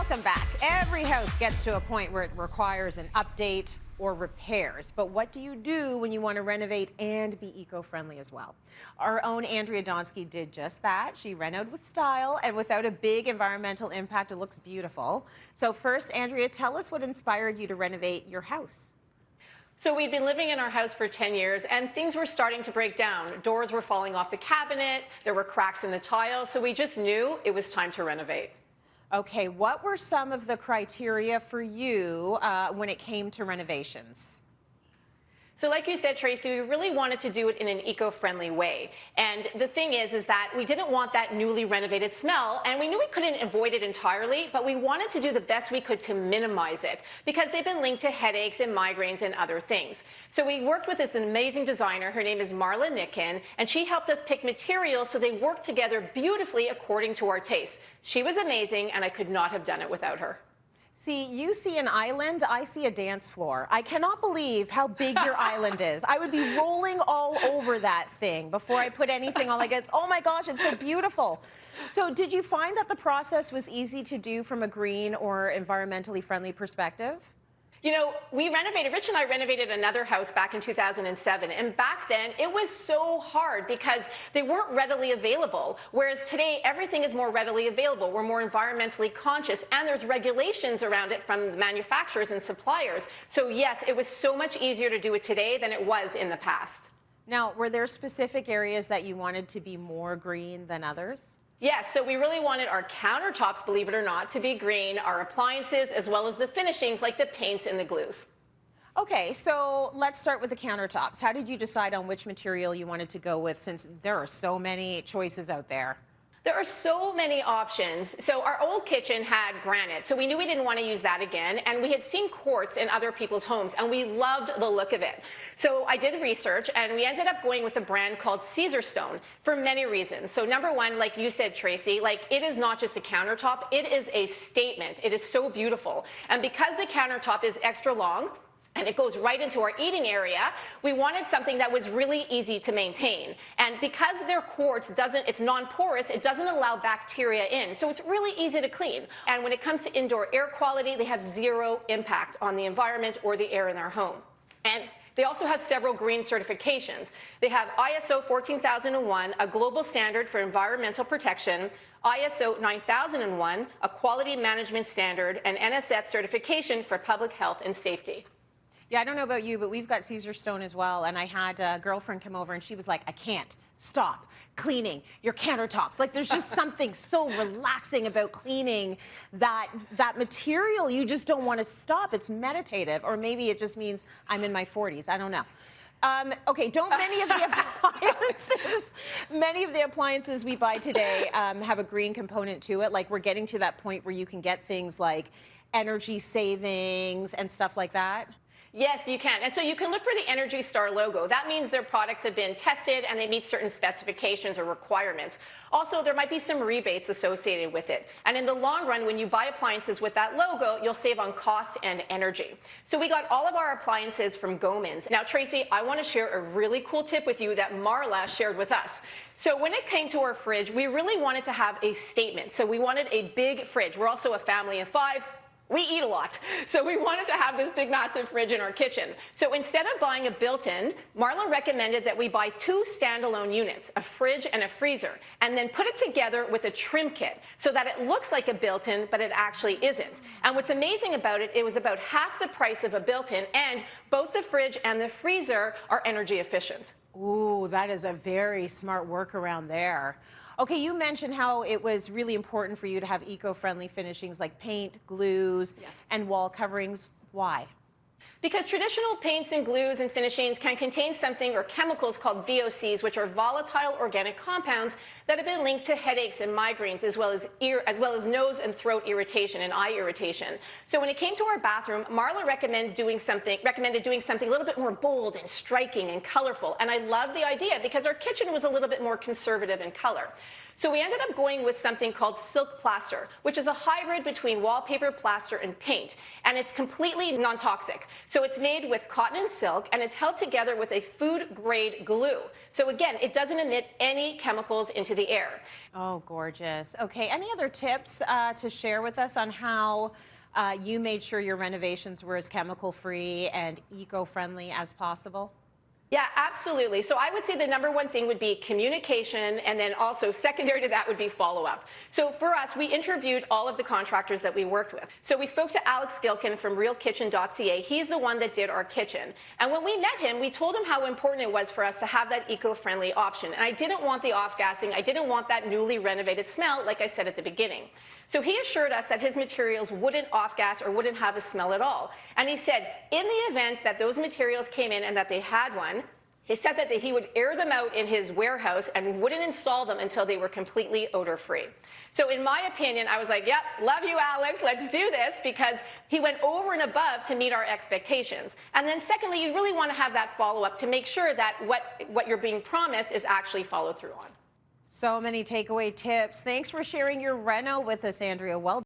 Welcome back. Every house gets to a point where it requires an update or repairs. But what do you do when you want to renovate and be eco-friendly as well? Our own Andrea Donsky did just that. She renovated with style and without a big environmental impact. It looks beautiful. So first, Andrea, tell us what inspired you to renovate your house. So we'd been living in our house for 10 years and things were starting to break down. Doors were falling off the cabinet, there were cracks in the tile, so we just knew it was time to renovate. Okay, what were some of the criteria for you when it came to renovations? So like you said, Tracy, we really wanted to do it in an eco-friendly way. And the thing is that we didn't want that newly renovated smell, and we knew we couldn't avoid it entirely, but we wanted to do the best we could to minimize it because they've been linked to headaches and migraines and other things. So we worked with this amazing designer. Her name is Marla Nicken, and she helped us pick materials so they worked together beautifully according to our tastes. She was amazing, and I could not have done it without her. See, you see an island, I see a dance floor. I cannot believe how big your island is. I would be rolling all over that thing before I put anything on. Like, oh my gosh, it's so beautiful. So did you find that the process was easy to do from a green or environmentally friendly perspective? You know, Rich and I renovated another house back in 2007, and back then it was so hard because they weren't readily available, whereas today everything is more readily available. We're more environmentally conscious, and there's regulations around it from the manufacturers and suppliers. So yes, it was so much easier to do it today than it was in the past. Now, were there specific areas that you wanted to be more green than others? Yes, so we really wanted our countertops, believe it or not, to be green, our appliances, as well as the finishings like the paints and the glues. Okay, so let's start with the countertops. How did you decide on which material you wanted to go with, since there are so many choices out there? There are so many options. So our old kitchen had granite, so we knew we didn't want to use that again, and we had seen quartz in other people's homes, and we loved the look of it. So I did research, and we ended up going with a brand called Caesarstone for many reasons. So number one, like you said, Tracy, like it is not just a countertop, it is a statement. It is so beautiful. And because the countertop is extra long, and it goes right into our eating area, we wanted something that was really easy to maintain. And because their quartz it's non-porous, it doesn't allow bacteria in. So it's really easy to clean. And when it comes to indoor air quality, they have zero impact on the environment or the air in their home. And they also have several green certifications. They have ISO 14001, a global standard for environmental protection, ISO 9001, a quality management standard, and NSF certification for public health and safety. Yeah, I don't know about you, but we've got Caesarstone as well, and I had a girlfriend come over and she was like, I can't stop cleaning your countertops. Like, there's just something so relaxing about cleaning that material. You just don't want to stop. It's meditative, or maybe it just means I'm in my 40s. I don't know. Okay, don't many of the appliances we buy today have a green component to it? Like, we're getting to that point where you can get things like energy savings and stuff like that? Yes, you can. And so you can look for the Energy Star logo. That means their products have been tested and they meet certain specifications or requirements. Also, there might be some rebates associated with it. And in the long run, when you buy appliances with that logo, you'll save on cost and energy. So we got all of our appliances from Goemans. Now, Tracy, I want to share a really cool tip with you that Marla shared with us. So when it came to our fridge, we really wanted to have a statement. So we wanted a big fridge. We're also a family of 5. We eat a lot, so we wanted to have this big, massive fridge in our kitchen. So instead of buying a built-in, Marla recommended that we buy 2 standalone units, a fridge and a freezer, and then put it together with a trim kit so that it looks like a built-in, but it actually isn't. And what's amazing about it, it was about half the price of a built-in, and both the fridge and the freezer are energy efficient. Ooh, that is a very smart workaround there. Okay, you mentioned how it was really important for you to have eco-friendly finishings like paint, glues, and wall coverings. Why? Because traditional paints and glues and finishings can contain something or chemicals called VOCs, which are volatile organic compounds that have been linked to headaches and migraines, as well as nose and throat irritation and eye irritation. So when it came to our bathroom, Marla recommended doing something a little bit more bold and striking and colorful. And I loved the idea because our kitchen was a little bit more conservative in color. So we ended up going with something called silk plaster, which is a hybrid between wallpaper, plaster, and paint. And it's completely non-toxic. So it's made with cotton and silk, and it's held together with a food-grade glue. So again, it doesn't emit any chemicals into the air. Oh, gorgeous. Okay, any other tips to share with us on how you made sure your renovations were as chemical-free and eco-friendly as possible? Yeah, absolutely. So I would say the number one thing would be communication, and then also secondary to that would be follow-up. So for us, we interviewed all of the contractors that we worked with. So we spoke to Alex Gilkin from realkitchen.ca. He's the one that did our kitchen. And when we met him, we told him how important it was for us to have that eco-friendly option. And I didn't want the off-gassing. I didn't want that newly renovated smell, like I said at the beginning. So he assured us that his materials wouldn't off-gas or wouldn't have a smell at all. And he said, in the event that those materials came in and that they had one, he said that he would air them out in his warehouse and wouldn't install them until they were completely odor-free. So in my opinion, I was like, yep, love you, Alex, let's do this, because he went over and above to meet our expectations. And then secondly, you really want to have that follow-up to make sure that what you're being promised is actually followed through on. So many takeaway tips. Thanks for sharing your reno with us, Andrea. Well